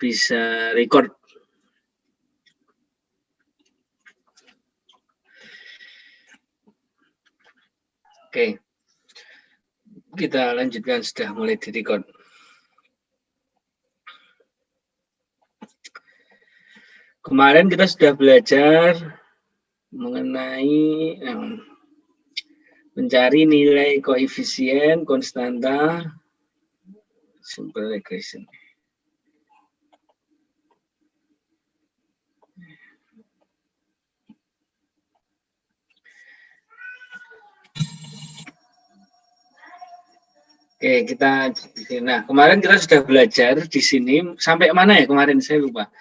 bisa record. Oke, kita lanjutkan, sudah mulai di-record. Kemarin kita sudah belajar mengenai mencari nilai koefisien konstanta simple regression. Oke, nah kemarin kita sudah belajar di sini sampai mana ya kemarin, saya lupa.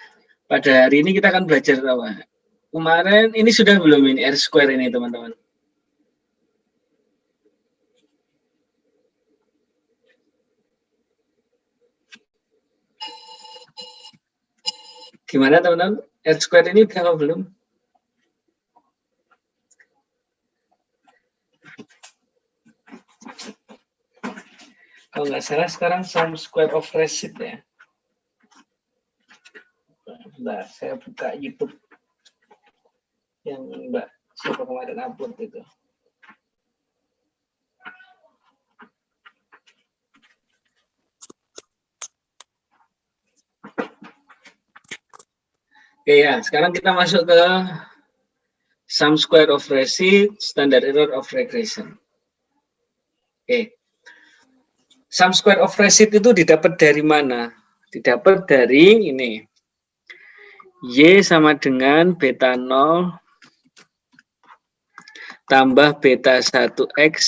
Pada hari ini kita akan belajar apa? Kemarin ini sudah belum ini R square ini teman-teman? Gimana teman-teman? R square ini udah apa belum? Kalau nggak salah sekarang sum square of receipt ya. Nah, saya buka YouTube yang Mbak siapa kemarin upload itu. Oke ya, sekarang kita masuk ke sum square of receipt, standard error of regression. Oke. Sum square of receipt itu didapat dari mana? Didapat dari ini. Y sama dengan beta 0 tambah beta 1X.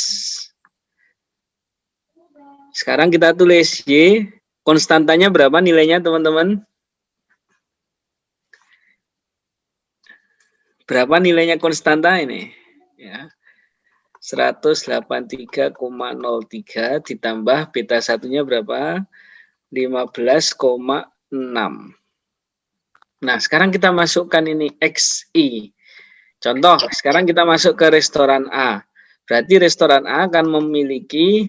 Sekarang kita tulis Y. Konstantanya berapa nilainya teman-teman? Berapa nilainya konstanta ini? Ya. 183,03 ditambah beta satunya berapa? 15,6. Nah, sekarang kita masukkan ini XI. Contoh, sekarang kita masuk ke restoran A. Berarti restoran A akan memiliki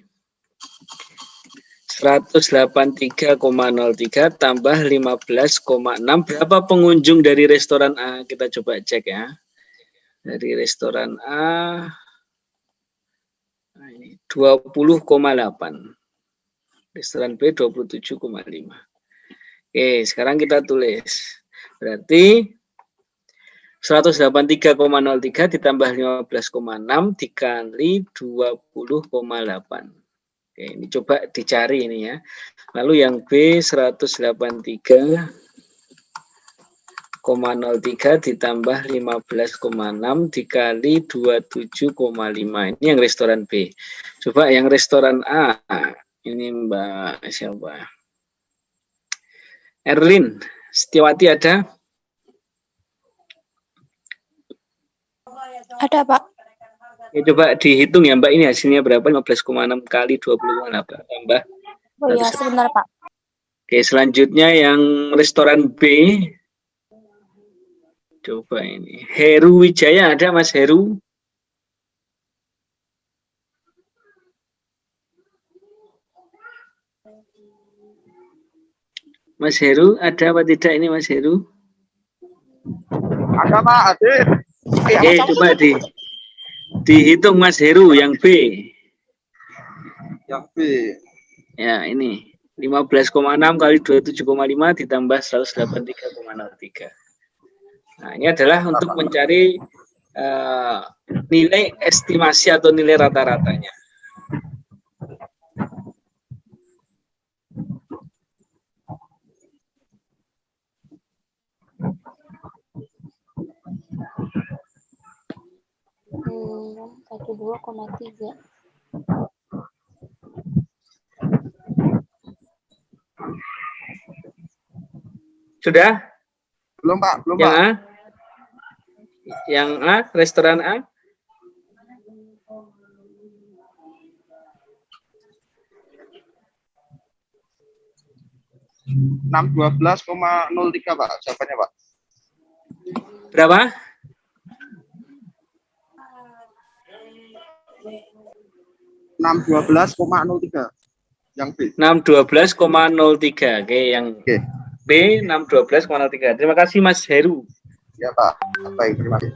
183,03 tambah 15,6. Berapa pengunjung dari restoran A? Kita coba cek ya. Dari restoran A 20,8. Restoran B 27,5. Oke, sekarang kita tulis. Berarti 183,03 ditambah 15,6 dikali 20,8. Oke, ini coba dicari ini ya. Lalu yang B 183,03 ditambah 15,6 dikali 27,5. Ini yang restoran B. Coba yang restoran A. Ini Mbak siapa? Erlin Setiawati ada? Ada, Pak. Ya, coba dihitung ya Mbak, ini hasilnya berapa? 15,6 kali 20,8 tambah. Oh iya, sebentar Pak. Oke, selanjutnya yang restoran B. Coba ini. Heru Wijaya ada Mas Heru? Mas Heru ada apa tidak ini Mas Heru? Ada Pak, ada. Oke, coba dihitung Mas Heru yang B. Yang B. Ya, ini 15,6 kali 27,5 ditambah 183,03. Nah, ini adalah untuk mencari nilai estimasi atau nilai rata-ratanya. Satu 2,3. Sudah? Belum Pak, belum Yang Pak. A? Yang A, restoran A? (612,03) Pak, jawabannya Pak. Berapa? 612,03 yang B. 612,03. Oke, yang Oke. B 612,03. Terima kasih Mas Heru. Ya Pak. Baik, terima kasih.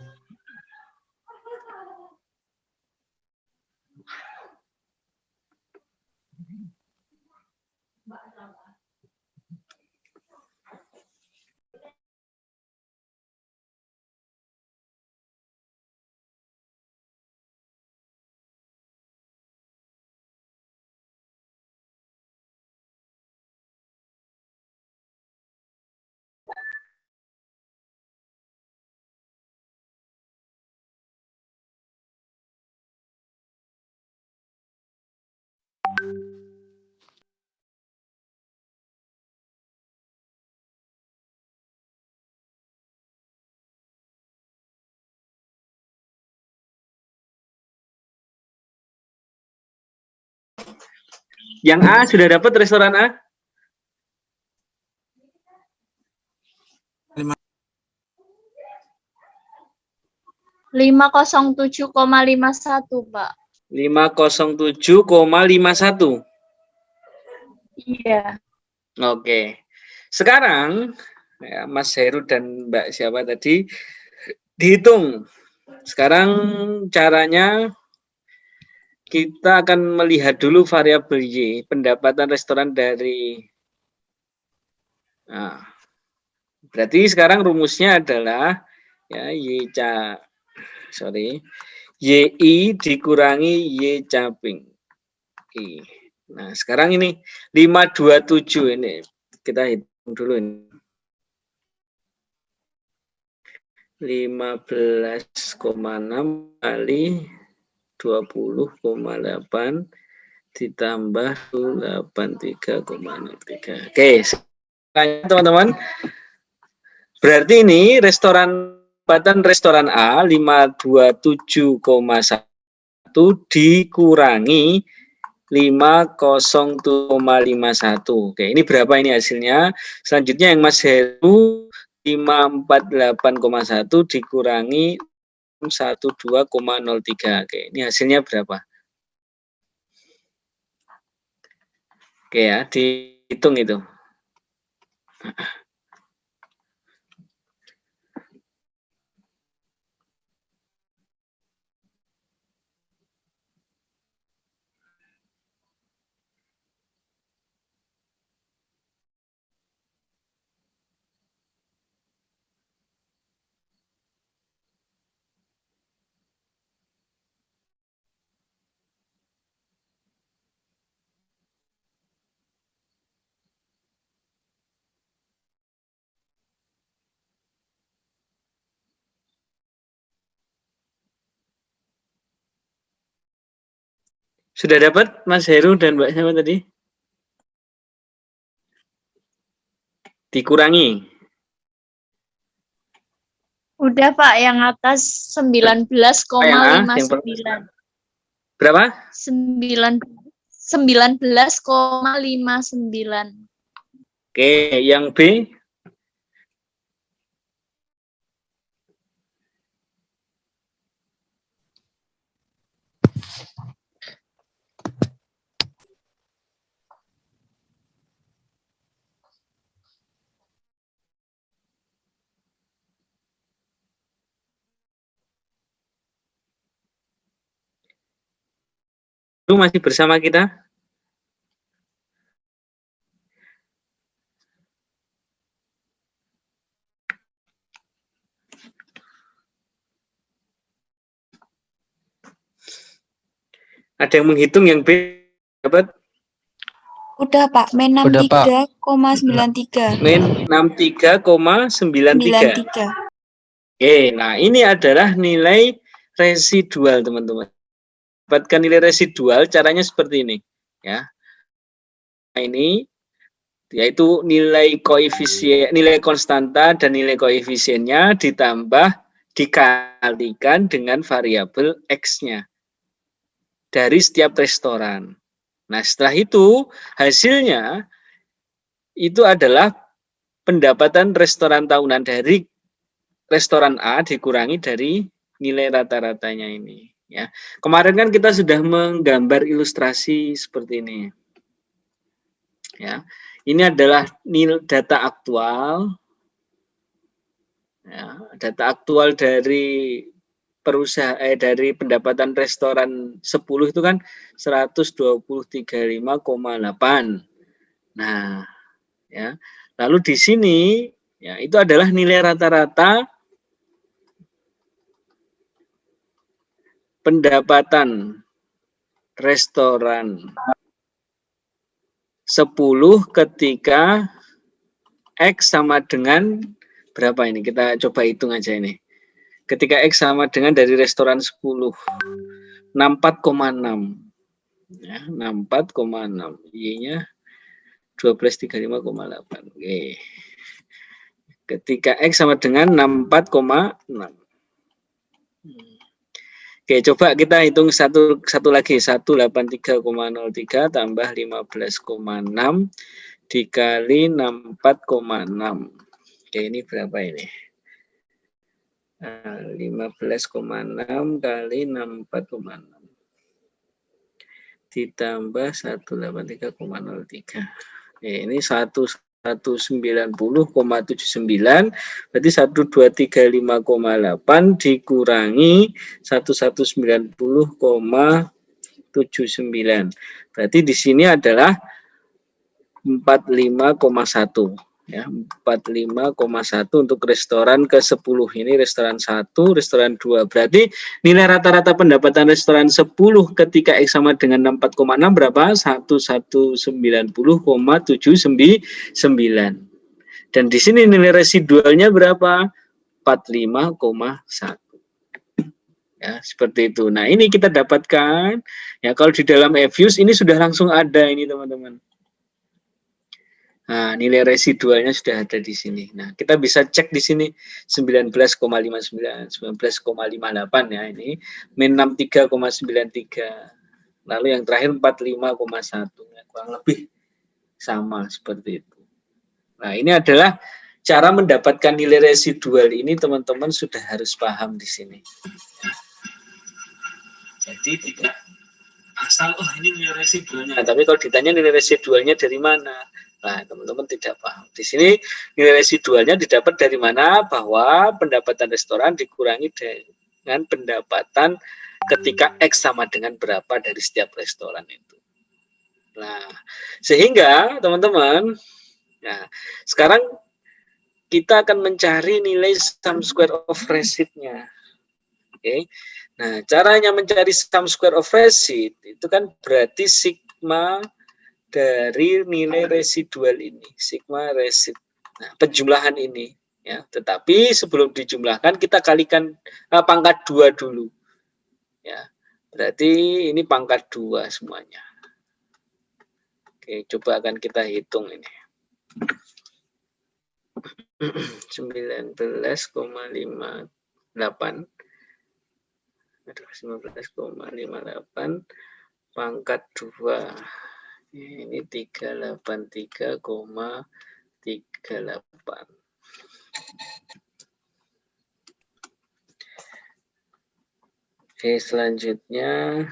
Yang A sudah dapat restoran A? 507,51 Pak. 507,51. Iya. Oke. Sekarang ya, Mas Heru dan Mbak siapa tadi dihitung. Sekarang caranya kita akan melihat dulu variabel Y, pendapatan restoran dari. Nah, berarti sekarang rumusnya adalah ya YI dikurangi Y caping I. Nah, sekarang ini 527 ini kita hitung dulu ini. 15,6 kali 20,8 ditambah 83,03. Oke, teman-teman. Berarti ini pendapatan restoran A 527,1 dikurangi 502,51. Oke, ini berapa ini hasilnya? Selanjutnya yang Mas Heru 548,1 dikurangi 12,03. Oke, ini hasilnya berapa? Oke ya, dihitung itu. Sudah dapat Mas Heru dan Mbak siapa tadi? Dikurangi. Udah Pak, yang atas 19,59. Berapa? 19,59. Oke, yang B? Itu masih bersama kita? Ada yang menghitung yang B dapat? Udah Pak, min 63,93. Min 63,93. Oke, nah ini adalah nilai residual teman-teman. Dapatkan nilai residual caranya seperti ini ya. Nah, ini yaitu nilai koefisien, nilai konstanta dan nilai koefisiennya ditambah dikalikan dengan variabel X-nya dari setiap restoran. Nah, setelah itu hasilnya itu adalah pendapatan restoran tahunan dari restoran A dikurangi dari nilai rata-ratanya ini. Ya, kemarin kan kita sudah menggambar ilustrasi seperti ini. Ya, Ini adalah data aktual. Ya, data aktual dari dari pendapatan restoran 10 itu kan 123,5,8. Nah, ya. Lalu di sini ya itu adalah nilai rata-rata pendapatan restoran 10 ketika X sama dengan berapa ini? Kita coba hitung aja ini. Ketika X sama dengan dari restoran 10, 64,6. Ya, 64,6. Y-nya 1235,8. Oke. Ketika X sama dengan 64,6. Oke, coba kita hitung satu lagi. 183,03 tambah 15,6 dikali 64,6. Oke, ini berapa ini? 15,6 kali 64,6 ditambah 183,03. Ini 190,79, berarti 1235,8 dikurangi 1190,79. Berarti di sini adalah 45,1. Ya, 45,1 untuk restoran ke-10. Ini restoran 1, restoran 2. Berarti nilai rata-rata pendapatan restoran 10 ketika X sama dengan 64,6 berapa? 1190,79. Dan di sini nilai residualnya berapa? 45,1. Ya, seperti itu. Nah, ini kita dapatkan ya kalau di dalam EViews ini sudah langsung ada ini, teman-teman. Nah, nilai residualnya sudah ada di sini. Nah, kita bisa cek di sini 19,59, 19,58 ya ini, min 63,93. Lalu yang terakhir 45,1 ya, kurang lebih sama seperti itu. Nah, ini adalah cara mendapatkan nilai residual ini, teman-teman sudah harus paham di sini. Jadi tidak asal ini nilai residualnya, tapi kalau ditanya nilai residualnya dari mana? Nah, teman-teman tidak paham. Di sini nilai residualnya didapat dari mana? Bahwa pendapatan restoran dikurangi dengan pendapatan ketika X sama dengan berapa dari setiap restoran itu. Nah, sehingga teman-teman, nah, sekarang kita akan mencari nilai sum square of receipt-nya. Oke. Nah, caranya mencari sum square of receipt itu kan berarti sigma dari nilai residual ini, sigma receipt. Nah, penjumlahan ini ya, tetapi sebelum dijumlahkan kita kalikan pangkat 2 dulu. Ya. Berarti ini pangkat 2 semuanya. Oke, coba akan kita hitung ini. 19,58. 19,58 pangkat 2. Ini 383,38. Oke, selanjutnya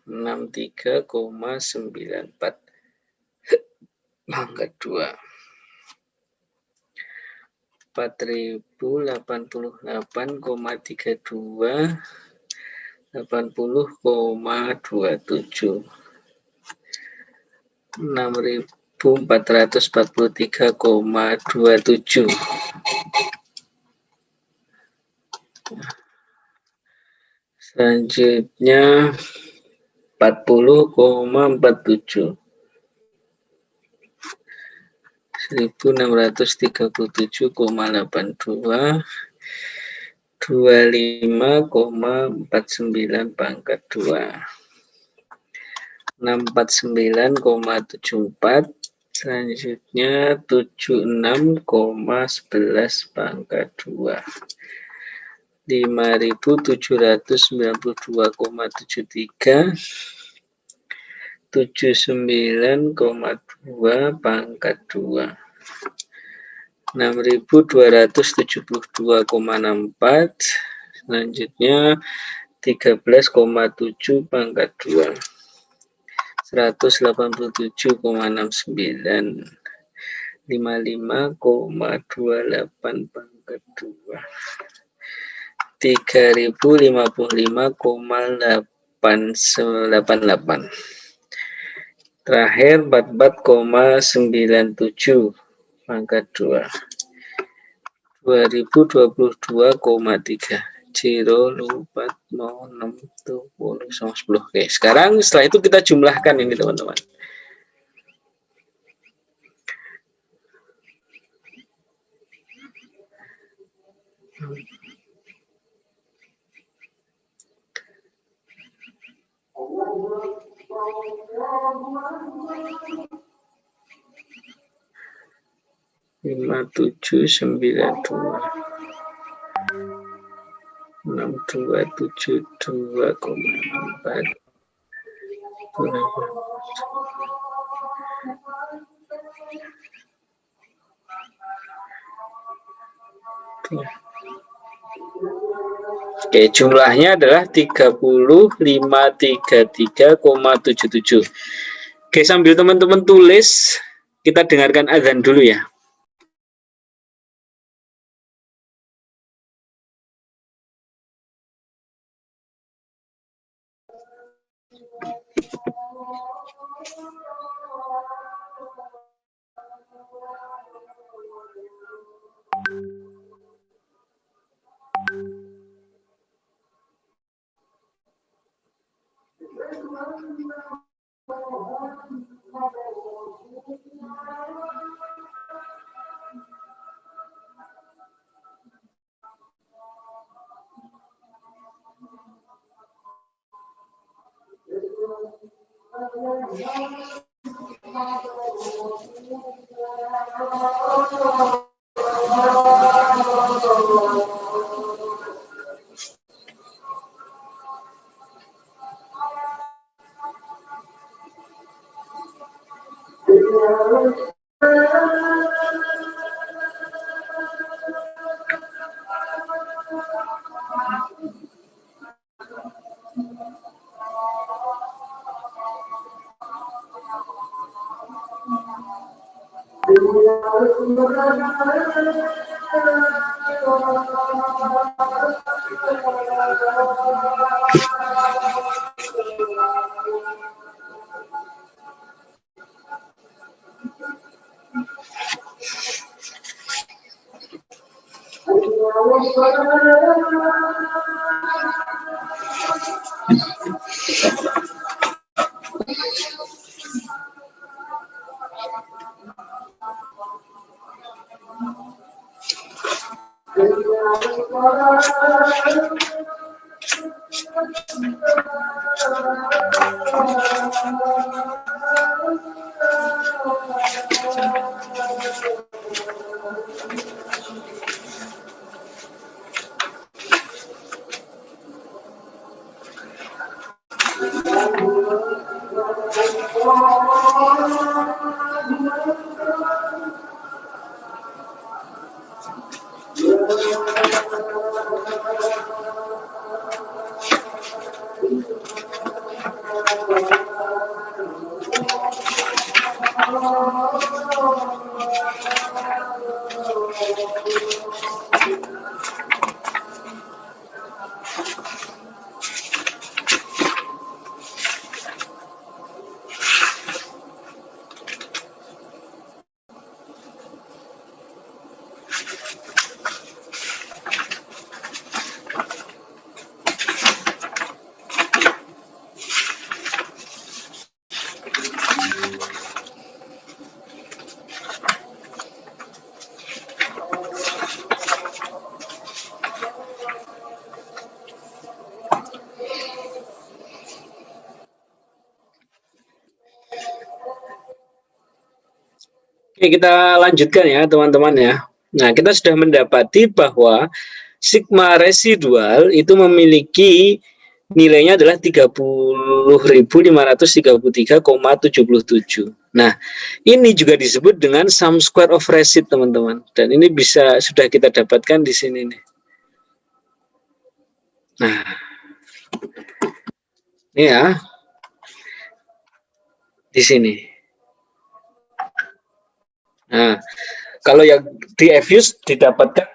63,94 pangkat 2. 4088,32 80,27 6.443,27. Selanjutnya 40,47 1.637,82 25,49 pangkat 2 649,74 selanjutnya 76,11 pangkat 2 5.792,73 79,2 pangkat 2 6.272,64 selanjutnya 13,7 pangkat 2 187,69 55,28 pangkat 2. 3055,888. Terakhir 44,97 pangkat 2. 2022,3. 0,4,6,10. Oke, sekarang setelah itu kita jumlahkan ini teman-teman. Lima 6272,4. Oke, jumlahnya adalah 30.533,77. Oke, sambil teman-teman tulis, kita dengarkan azan dulu ya. Oke, kita lanjutkan ya teman-teman ya. Nah, kita sudah mendapati bahwa sigma residual itu memiliki nilainya adalah 30.533,77. Nah, ini juga disebut dengan sum square of receipt teman-teman. Dan ini bisa sudah kita dapatkan di sini nih. Nah, ini ya. Di sini. Nah, kalau yang di Evius didapatkan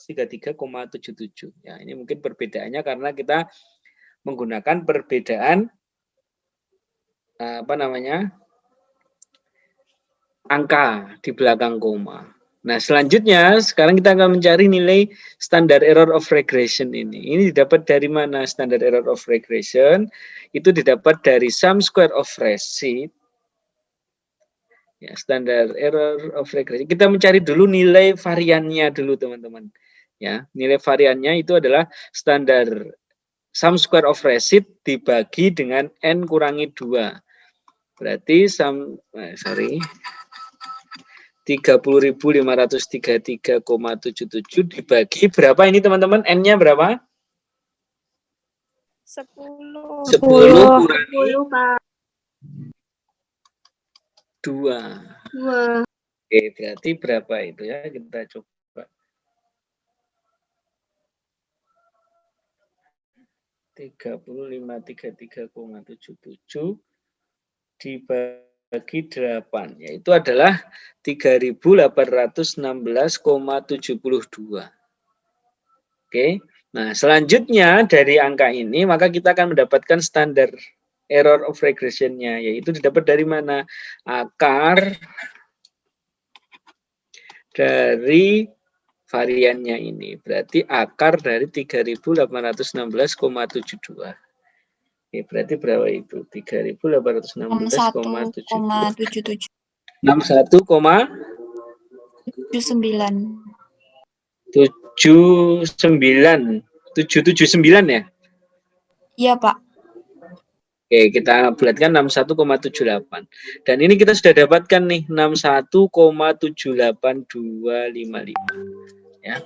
33,77. Ya, ini mungkin perbedaannya karena kita menggunakan perbedaan apa namanya? Angka di belakang koma. Nah, selanjutnya sekarang kita akan mencari nilai standar error of regression ini. Ini didapat dari mana standar error of regression? Itu didapat dari sum square of receipt. Ya, standar error of regression. Kita mencari dulu nilai variannya dulu, teman-teman. Ya, nilai variannya itu adalah standar sum square of receipt dibagi dengan n kurangi 2. Berarti 30.533,77 dibagi berapa ini teman-teman? N-nya berapa? 10. 10 kurangi 10, Pak. 2. 2. Oke, berarti berapa itu ya? Kita coba. 30.533,77 dibagi 8, yaitu adalah 3.816,72. Oke, nah selanjutnya dari angka ini maka kita akan mendapatkan standar error of regression-nya, yaitu didapat dari mana? Akar dari variannya ini. Berarti akar dari 3.816,72. Oke, berarti berapa itu? 3.816,77. 61,77. 61,79 ya? Iya, Pak. Oke, kita bulatkan 61,78. Dan ini kita sudah dapatkan nih 61,78255 ya.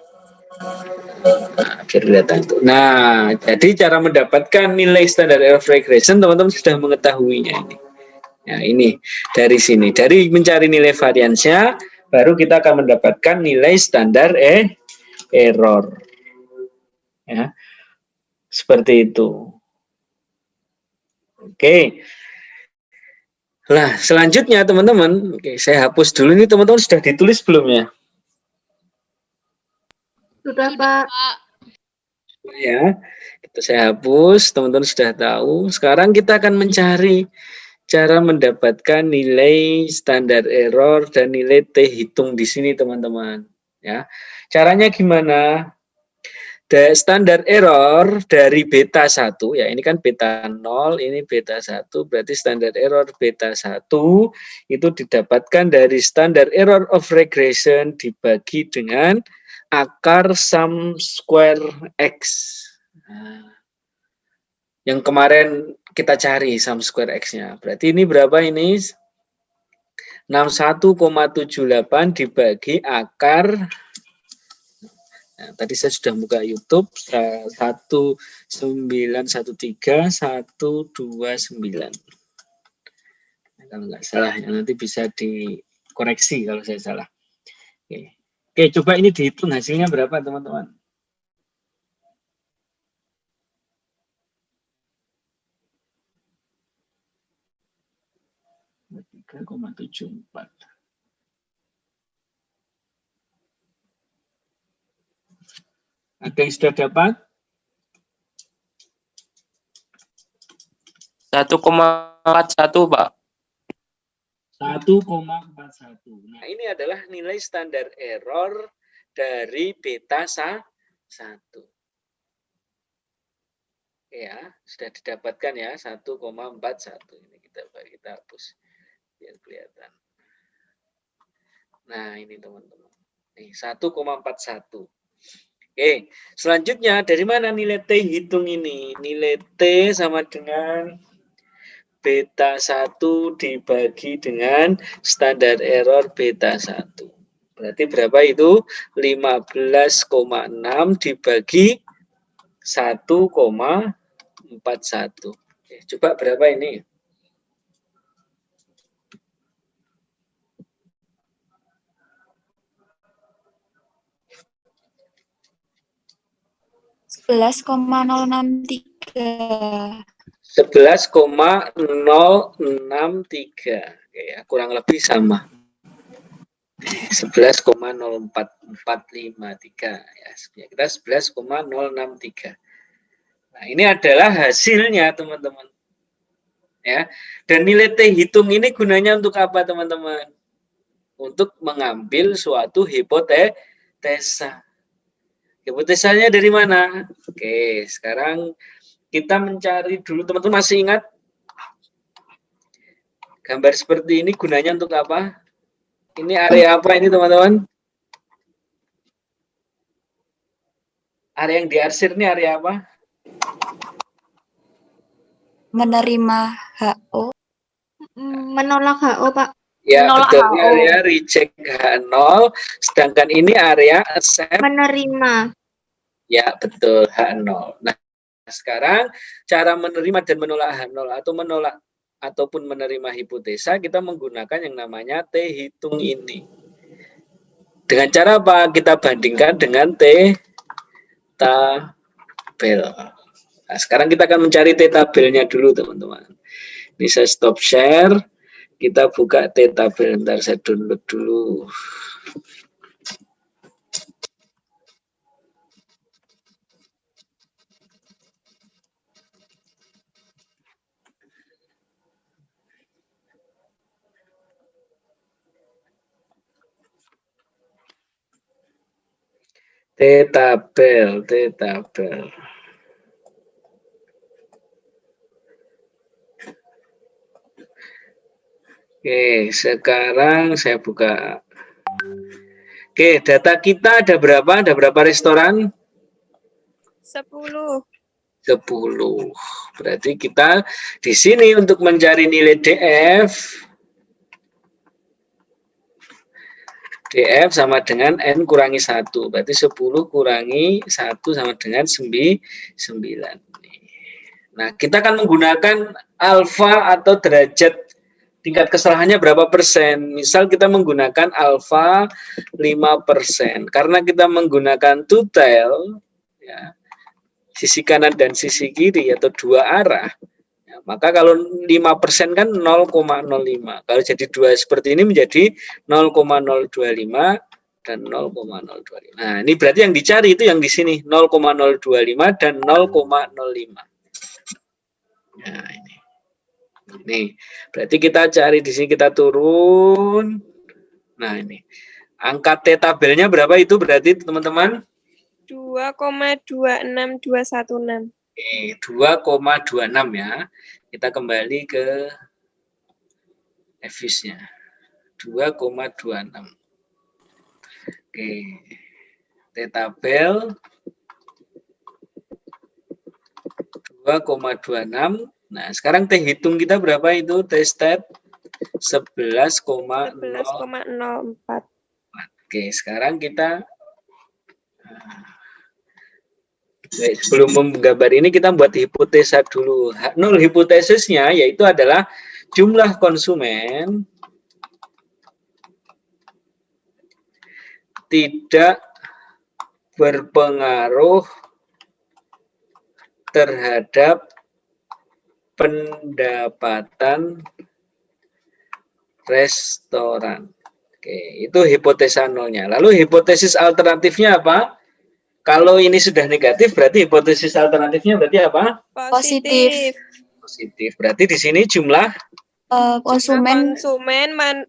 Nah, biar kelihatan itu. Nah, jadi cara mendapatkan nilai standar error of regression teman-teman sudah mengetahuinya ini. Nah, ini dari sini. Dari mencari nilai variansnya baru kita akan mendapatkan nilai standar error. Ya. Seperti itu. Oke. Nah, selanjutnya teman-teman, oke, saya hapus dulu ini teman-teman sudah ditulis belum ya? Sudah, Pak. Ya, kita saya hapus, teman-teman sudah tahu. Sekarang kita akan mencari cara mendapatkan nilai standar error dan nilai T hitung di sini teman-teman. Ya, caranya gimana? Standar error dari beta 1, ya ini kan beta 0, ini beta 1, berarti standar error beta 1 itu didapatkan dari standar error of regression dibagi dengan akar sum square X. Nah, yang kemarin kita cari sum square X-nya. Berarti ini berapa ini? 61,78 dibagi akar. Nah, tadi saya sudah buka YouTube 1913,129. Nah, kalau nggak salah ya nanti bisa dikoreksi kalau saya salah. Oke. Oke, coba ini dihitung hasilnya berapa teman-teman? Tiga 3,74. Ada yang sudah dapat? 1,41, Pak. 1,41. Nah, ini adalah nilai standar error dari beta 1. Ya, sudah didapatkan ya 1,41. Ini kita hapus biar kelihatan. Nah, ini teman-teman. Nih, 1,41. Oke, selanjutnya dari mana nilai T hitung ini? Nilai T sama dengan beta 1 dibagi dengan standar error beta 1. Berarti berapa itu? 15,6 dibagi 1,41. Oke, coba berapa ini? 11,063. Oke, ya, kurang lebih sama. 11,04453 ya. Kita 11,063. Nah, ini adalah hasilnya, teman-teman. Ya. Dan nilai T hitung ini gunanya untuk apa, teman-teman? Untuk mengambil suatu hipotesa. Hipotesanya dari mana? Oke, sekarang kita mencari dulu, teman-teman masih ingat gambar seperti ini gunanya untuk apa? Ini area apa ini, teman-teman? Area yang diarsir ini area apa? Menerima HO. Menolak HO, Pak. Ya, Menolak betul. Ini HO. area reject H0, sedangkan ini area accept. Menerima. Ya, betul, H0. Nah, sekarang cara menerima dan menolak H0 atau menolak ataupun menerima hipotesa, kita menggunakan yang namanya T hitung ini. Dengan cara apa? Kita bandingkan dengan T tabel. Nah, sekarang kita akan mencari T tabelnya dulu, teman-teman. Ini saya stop share. Kita buka T tabel. Bentar, saya download dulu. T tabel. Oke, sekarang saya buka. Oke, data kita ada berapa? Ada berapa restoran? 10. 10. Berarti kita di sini untuk mencari nilai DF sama dengan N kurangi 1. Berarti 10 kurangi 1 sama dengan 9. Nah, kita akan menggunakan alfa atau derajat tingkat kesalahannya berapa persen. Misal kita menggunakan alfa 5%. Karena kita menggunakan two tail, ya, sisi kanan dan sisi kiri atau dua arah, ya, maka kalau 5% kan 0,05. Kalau jadi dua seperti ini menjadi 0,025 dan 0,025. Nah, ini berarti yang dicari itu yang di sini 0,025 dan 0,05. Nah, ini. Nih, berarti kita cari di sini, kita turun. Nah, ini. Angka T tabelnya berapa itu berarti, teman-teman? 2,26216. Oke, 2,26 ya. Kita kembali ke EVIS-nya. 2,26. Oke. T tabel 2,26. Nah, sekarang T hitung kita berapa itu? T stat 11,04. Oke, sekarang kita sebelum menggambar ini kita buat hipotesa dulu. Nol hipotesisnya yaitu adalah jumlah konsumen tidak berpengaruh terhadap pendapatan restoran. Oke, itu hipotesa nolnya. Lalu hipotesis alternatifnya apa? Kalau ini sudah negatif, berarti hipotesis alternatifnya berarti apa? Positif. Positif. Berarti di sini jumlah Konsumen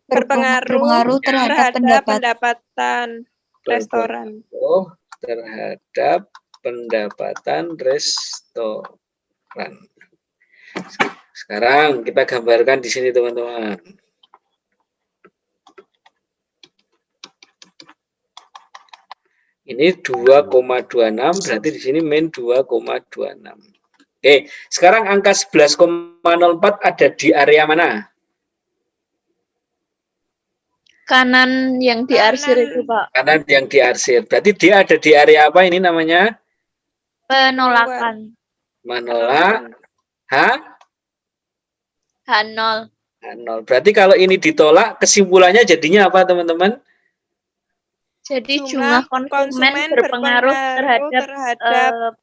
berpengaruh terhadap pendapatan restoran. Terhadap pendapatan restoran. Sekarang kita gambarkan di sini, teman-teman. Ini 2,26, berarti di sini min 2,26. Oke, sekarang angka 11,04 ada di area mana? Kanan yang diarsir itu, Pak. Kanan yang diarsir. Berarti dia ada di area apa ini namanya? Penolakan. Menolak H0. H0. Berarti kalau ini ditolak, kesimpulannya jadinya apa, teman-teman? Jadi jumlah konsumen berpengaruh terhadap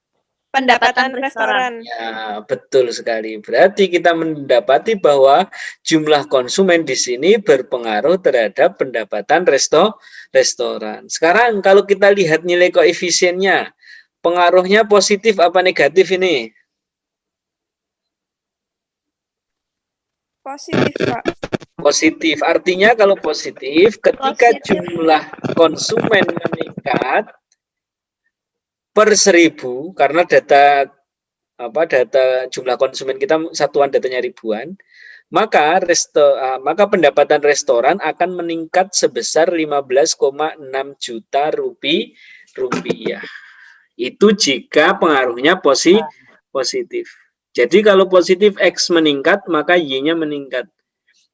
Pendapatan restoran. Ya, betul sekali. Berarti kita mendapati bahwa jumlah konsumen di sini berpengaruh terhadap pendapatan restoran. Sekarang kalau kita lihat nilai koefisiennya, pengaruhnya positif apa negatif ini? Positif, Pak. Positif. Artinya kalau positif, ketika Positif. jumlah konsumen meningkat per 1000, karena data jumlah konsumen kita satuan datanya ribuan, maka pendapatan restoran akan meningkat sebesar 15,6 juta rupiah. Itu jika pengaruhnya positif. Jadi kalau positif X meningkat, maka Y-nya meningkat.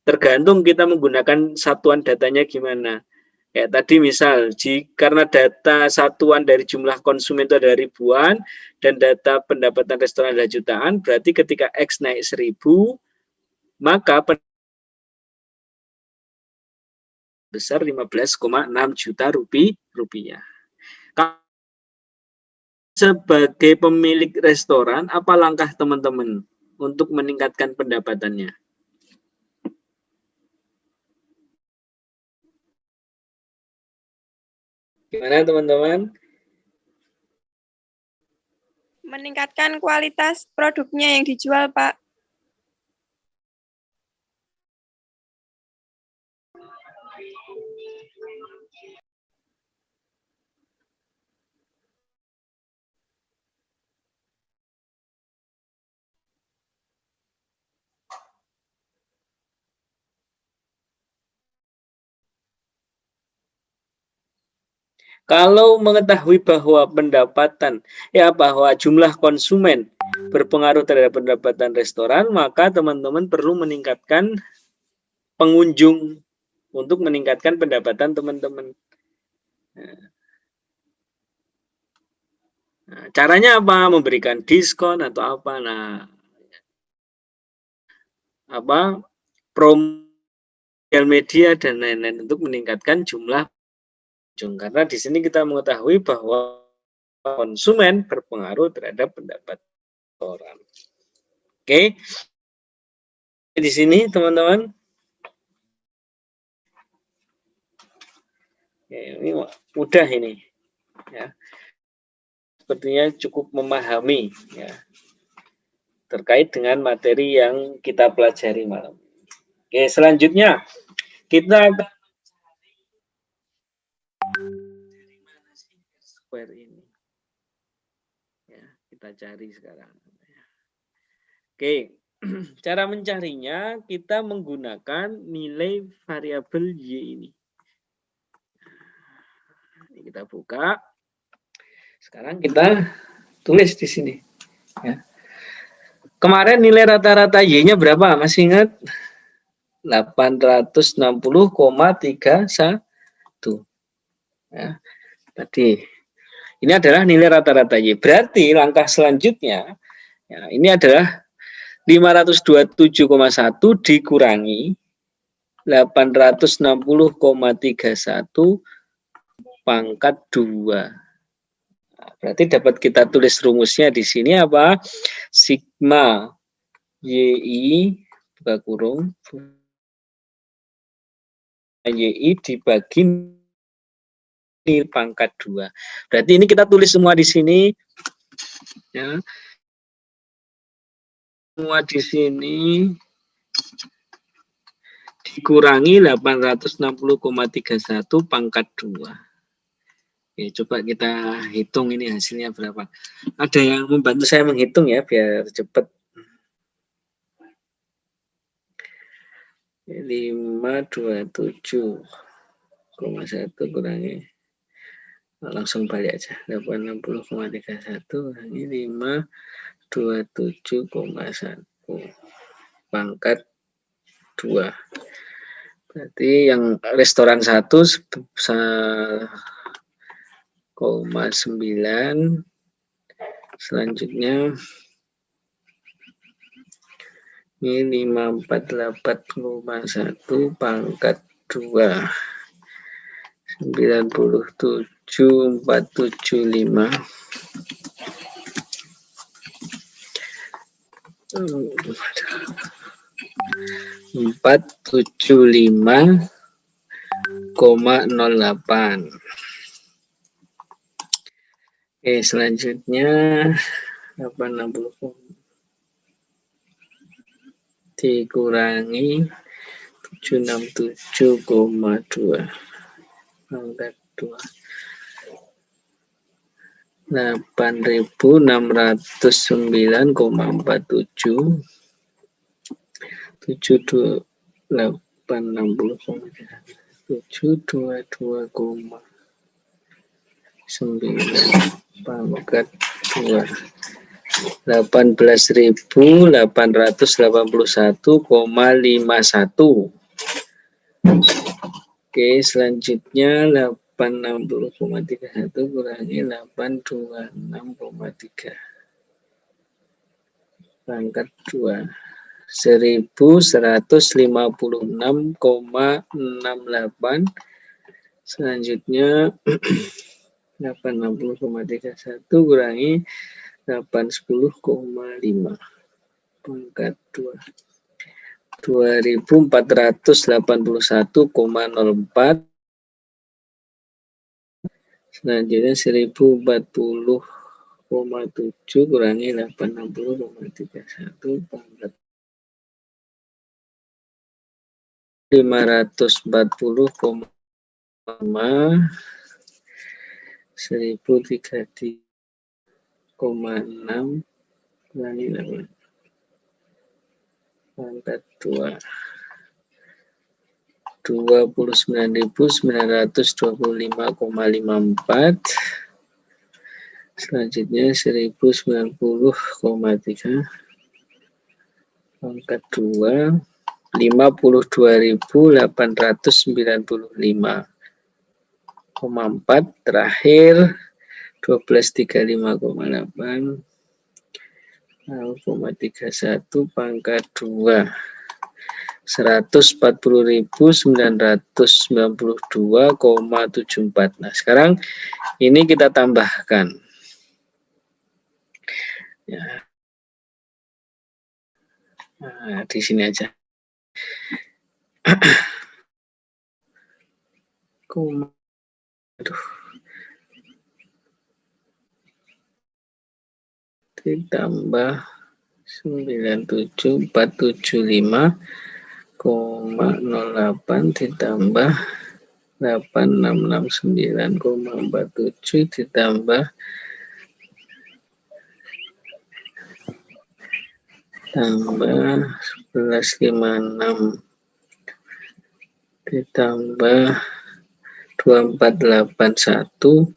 Tergantung kita menggunakan satuan datanya gimana. Ya, tadi misal, karena data satuan dari jumlah konsumen itu ada ribuan, dan data pendapatan restoran adalah jutaan, berarti ketika X naik 1000, maka besar 15,6 juta rupiah. Sebagai pemilik restoran, apa langkah teman-teman untuk meningkatkan pendapatannya? Gimana teman-teman? Meningkatkan kualitas produknya yang dijual, Pak. Kalau mengetahui bahwa bahwa jumlah konsumen berpengaruh terhadap pendapatan restoran, maka teman-teman perlu meningkatkan pengunjung untuk meningkatkan pendapatan teman-teman. Nah, caranya apa? Memberikan diskon atau apa? Nah, promo media dan lain-lain untuk meningkatkan jumlah pengunjung. Karena di sini kita mengetahui bahwa konsumen berpengaruh terhadap pendapatan orang. Oke. Di sini teman-teman. Ini mudah ini. Ya. Sepertinya cukup memahami ya, terkait dengan materi yang kita pelajari malam. Oke, selanjutnya kita dari mana sih square ini? Ya, kita cari sekarang. Oke, cara mencarinya kita menggunakan nilai variabel Y ini. Ini kita buka. Sekarang kita tulis di sini. Ya. Kemarin nilai rata-rata Y-nya berapa? Masih ingat? 860,31. Ya. Tadi. Ini adalah nilai rata-rata Y. Berarti langkah selanjutnya, ya, ini adalah 527,1 dikurangi 860,31 pangkat 2. Berarti dapat kita tulis rumusnya di sini apa? Sigma YI buka kurung YI dibagi pangkat 2. Berarti ini kita tulis semua di sini. Ya. Semua di sini dikurangi 860,31 pangkat 2. Oke, coba kita hitung ini hasilnya berapa. Ada yang membantu saya menghitung ya biar cepat. 527,1 kurangi, langsung balik aja, 860,31 kurangi 527,1 pangkat 2. Berarti yang restoran 1,9. Selanjutnya ini 548,1 pangkat 2. 97,475. 475,08. Oke, selanjutnya 80 dikurangi 767,2 pangkat 2. 8.609,47 722,9 pangkat 2. 18.881,51. Oke, selanjutnya 860,31 kurangi 826,3 pangkat 2. 1156,68. Selanjutnya 860,31 kurangi 810,5 pangkat 2. 2481,04. Selanjutnya 1040,7 kurangi 860,31 pangkat 540,5 1033,6 kurangi 8 pangkat 2. 29.925,54. Selanjutnya 1090,3 pangkat 2. 52.895,4. Terakhir 1235,8 0,31 pangkat 2. 140.992,74. Nah, sekarang ini kita tambahkan. Ya. Nah, di sini aja. Ditambah 97475,08 ditambah 8669,47 ditambah 1156 ditambah 2481,04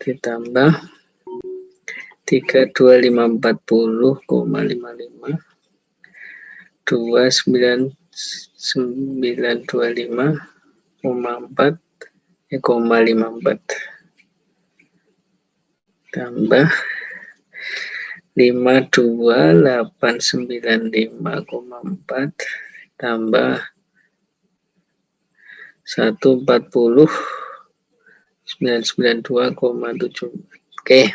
ditambah 32540,55 29925,4 tambah 52895,4 tambah 140.992,7. Oke,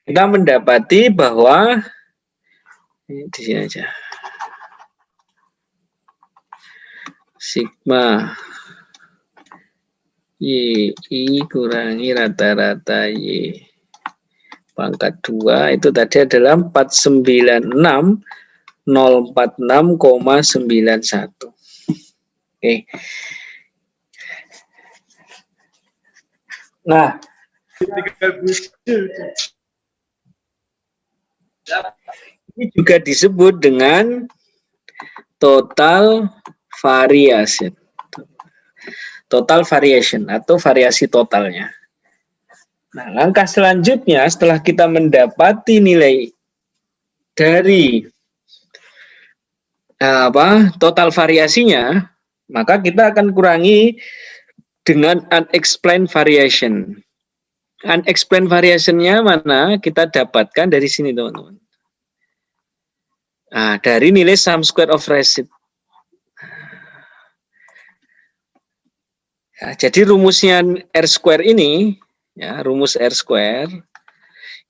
kita mendapati bahwa ini di sini aja. Sigma YI kurangi rata-rata Y pangkat 2 itu tadi adalah 496.046,91. Oke. Nah, ini juga disebut dengan total variation. Total variation atau variasi totalnya. Nah, langkah selanjutnya setelah kita mendapati nilai dari total variasinya, maka kita akan kurangi dengan unexplained variation. Unexplained variation-nya mana? Kita dapatkan dari sini, teman-teman. Nah, dari nilai sum square of receipt. Ya, jadi rumusnya R square ini, ya, rumus R square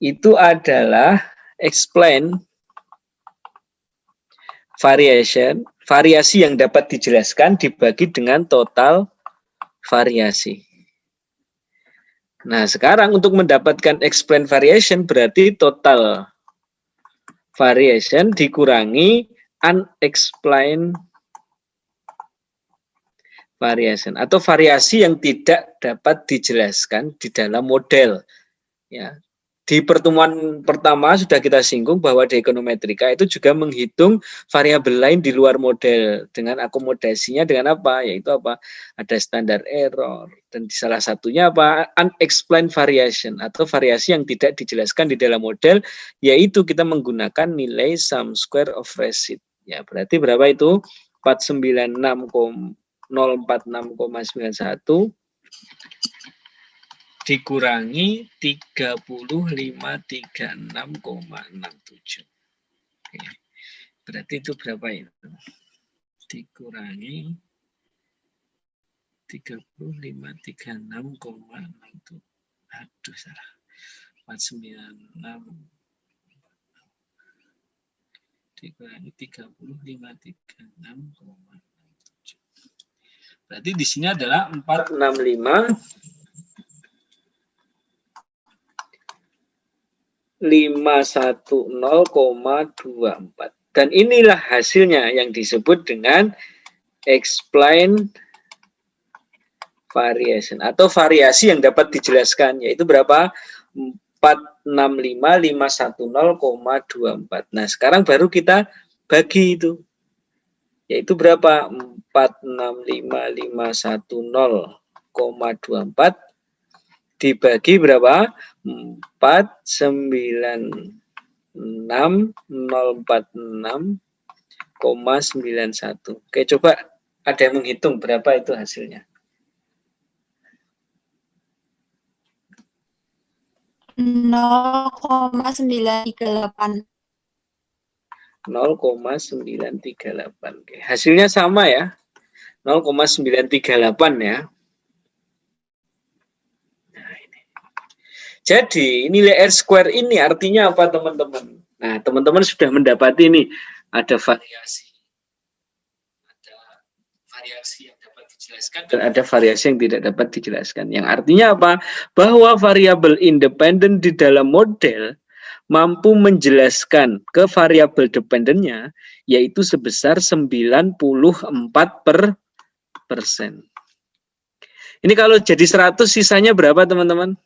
itu adalah explain variasi yang dapat dijelaskan dibagi dengan total variasi. Nah, sekarang untuk mendapatkan explain variation berarti total variation dikurangi unexplained variation atau variasi yang tidak dapat dijelaskan di dalam model. Ya. Di pertemuan pertama sudah kita singgung bahwa di ekonometrika itu juga menghitung variabel lain di luar model dengan akomodasinya dengan apa? Yaitu apa? Ada standar error dan di salah satunya apa? Unexplained variation atau variasi yang tidak dijelaskan di dalam model, yaitu kita menggunakan nilai sum square of recit. Ya, berarti berapa itu? 046,91 dikurangi 3536,67. Oke. Berarti itu berapa itu? Dikurangi 3536,67. Aduh, salah. 496 dikurangi 3536,67. Berarti di sini adalah 465 510,24. Dan inilah hasilnya yang disebut dengan explain variation atau variasi yang dapat dijelaskan, yaitu berapa? 465,510,24. Nah, sekarang baru kita bagi itu. Yaitu berapa? 465,510,24 dibagi berapa? 496,046,91. Oke, coba ada yang menghitung berapa itu hasilnya. 0,938. 0,938. Oke, hasilnya sama ya. 0,938 ya. Jadi nilai R square ini artinya apa teman-teman? Nah, teman-teman sudah mendapati ini ada variasi. Ada variasi yang dapat dijelaskan dan ada variasi yang tidak dapat dijelaskan. Yang artinya apa? Bahwa variabel independen di dalam model mampu menjelaskan ke variabel dependennya yaitu sebesar 94%. Ini kalau jadi 100 sisanya berapa teman-teman?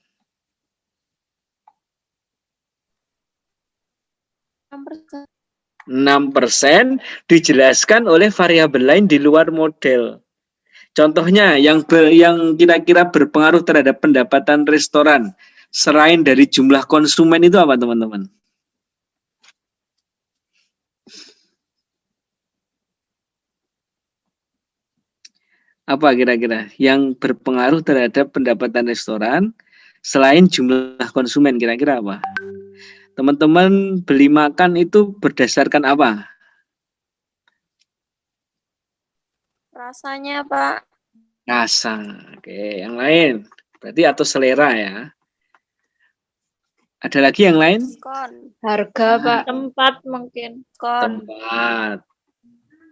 6% dijelaskan oleh variabel lain di luar model. Contohnya yang kira-kira berpengaruh terhadap pendapatan restoran selain dari jumlah konsumen itu apa teman-teman? Apa kira-kira yang berpengaruh terhadap pendapatan restoran selain jumlah konsumen, kira-kira apa? Teman-teman beli makan itu berdasarkan apa? Rasanya, Pak. Rasa. Oke, yang lain. Berarti atau selera ya. Ada lagi yang lain? Diskon. Harga, Pak. Tempat mungkin. Diskon. Tempat.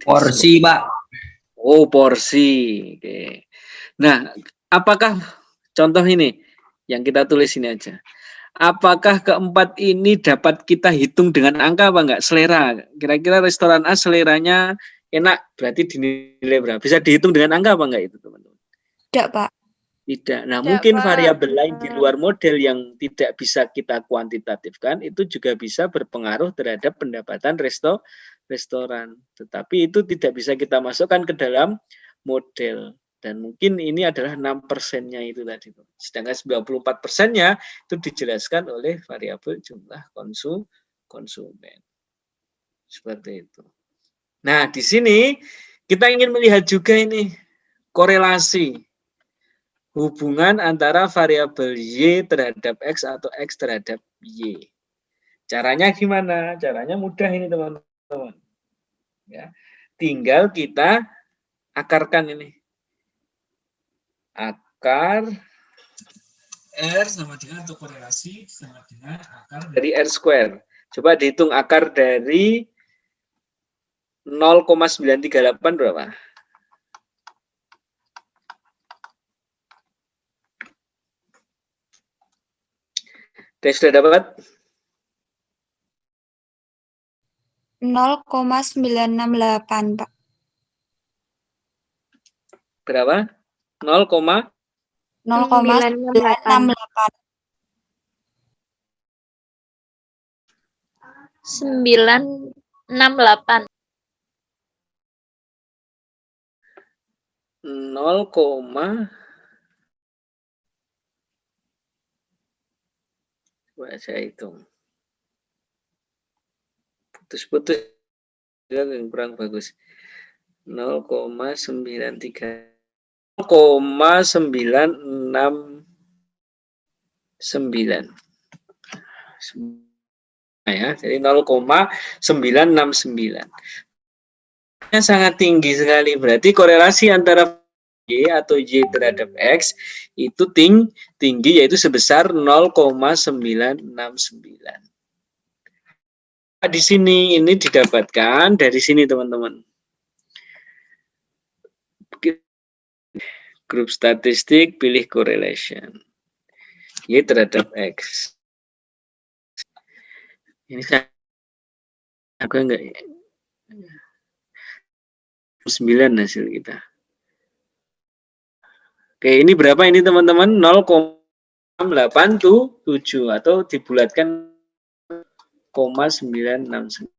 Porsi, Pak. Oh, porsi. Oke. Nah, apakah contoh ini yang kita tulis ini aja? Apakah keempat ini dapat kita hitung dengan angka apa enggak? Selera. Kira-kira restoran A seleranya enak, berarti dinilai berapa? Bisa dihitung dengan angka apa enggak itu, teman-teman? Tidak, Pak. Tidak. Nah, Tidak, mungkin Pak. variabel lain di luar model yang tidak bisa kita kuantitatifkan itu juga bisa berpengaruh terhadap pendapatan restoran. Tetapi itu tidak bisa kita masukkan ke dalam model. Dan mungkin ini adalah 6%-nya itu tadi. Sedangkan 94%-nya itu dijelaskan oleh variabel jumlah konsumen. Seperti itu. Nah, di sini kita ingin melihat juga ini korelasi hubungan antara variabel Y terhadap X atau X terhadap Y. Caranya gimana? Caranya mudah ini teman-teman. Ya, tinggal kita akarkan ini. Akar R sama dengan untuk korelasi sama dengan akar dari R square. Coba dihitung akar dari 0,938 berapa? Oke, sudah dapat? 0,968, Pak. Berapa? 0,968. 0,968. 968. 0, coba saya hitung. Putus-putus yang kurang bagus. 0,93 0,969 ya, jadi 0,969 sangat tinggi sekali, berarti korelasi antara Y atau Y terhadap X itu tinggi, yaitu sebesar 0,969. Di sini ini didapatkan dari sini teman-teman. Grup statistik, pilih correlation. Y terhadap X. Ini aku enggak 9 hasil kita. Oke, ini berapa ini teman-teman? 0,877 atau dibulatkan 0,969.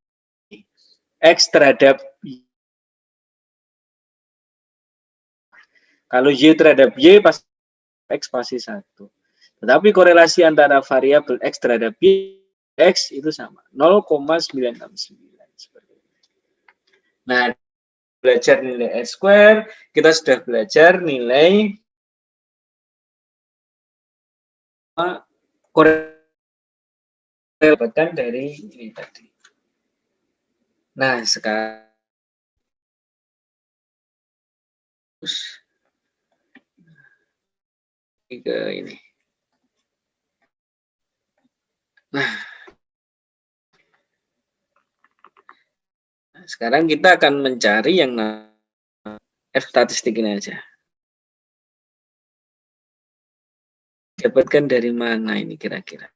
X terhadap Y. Kalau Y terhadap Y pasti X pasti 1. Tetapi korelasi antara variabel X terhadap Y X itu sama 0,969 seperti itu. Nah, belajar nilai R square, kita sudah belajar nilai korelasi dari ini tadi. Nah, sekarang ke ini. Nah, sekarang kita akan mencari yang F statistik ini aja. Dapatkan dari mana ini kira-kira?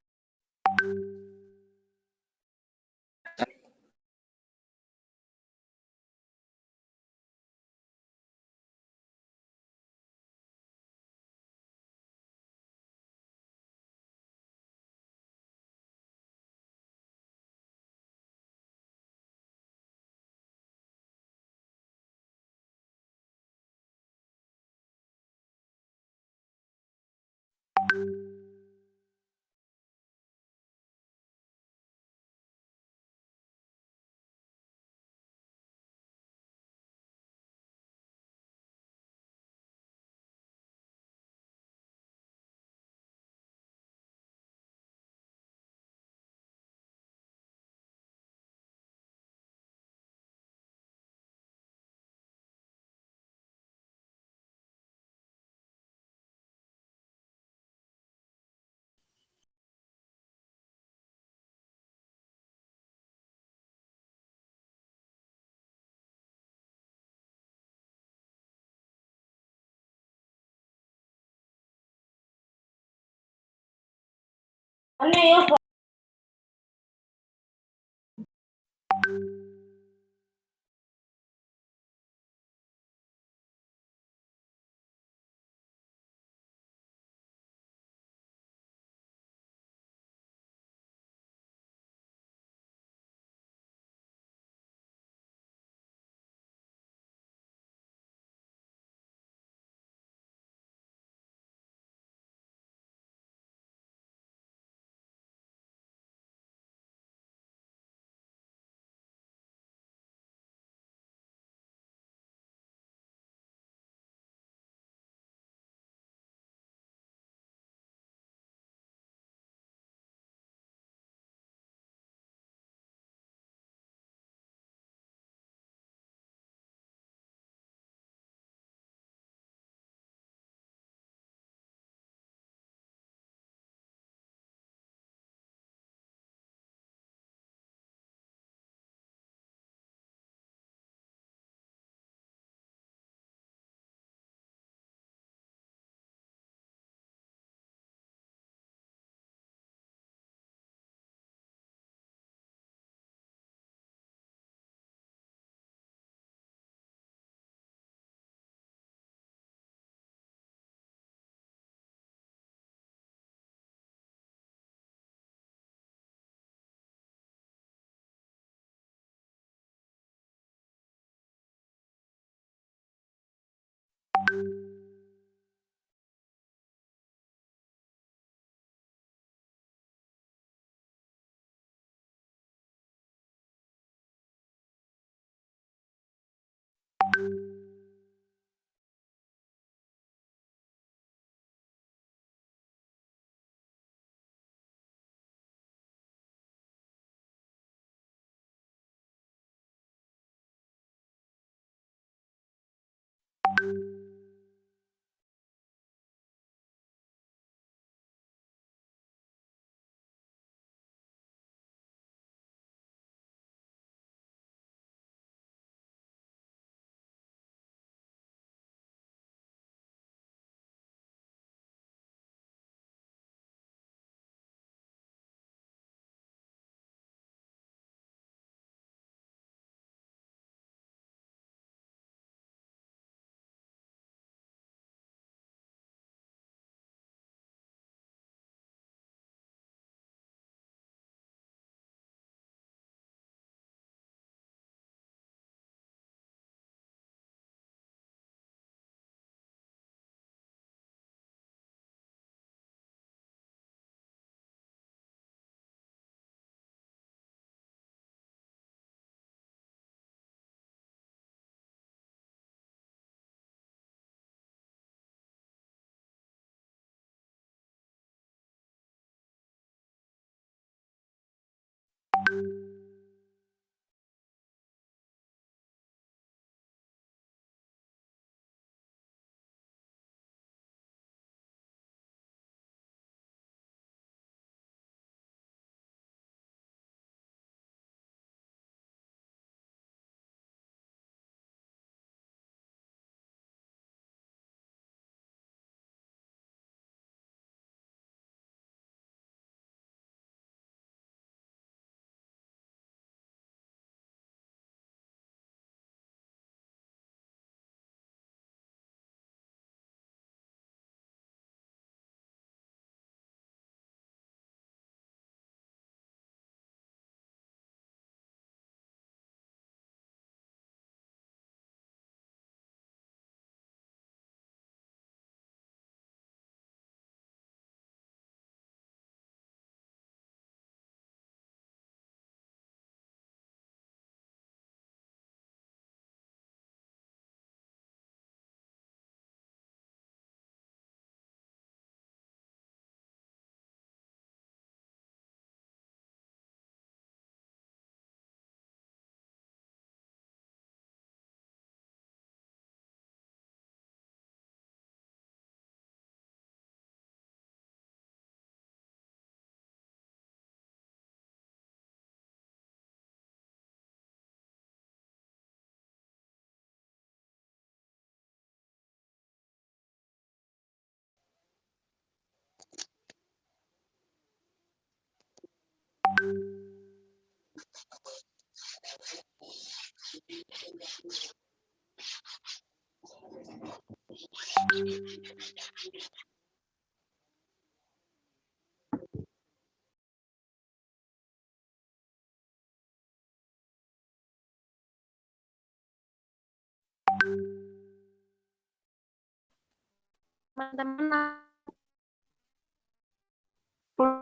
Teman-teman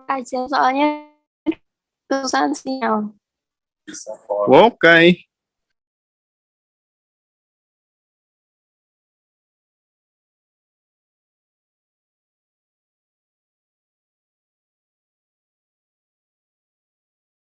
aja soalnya kesusahan sinyal. Okay.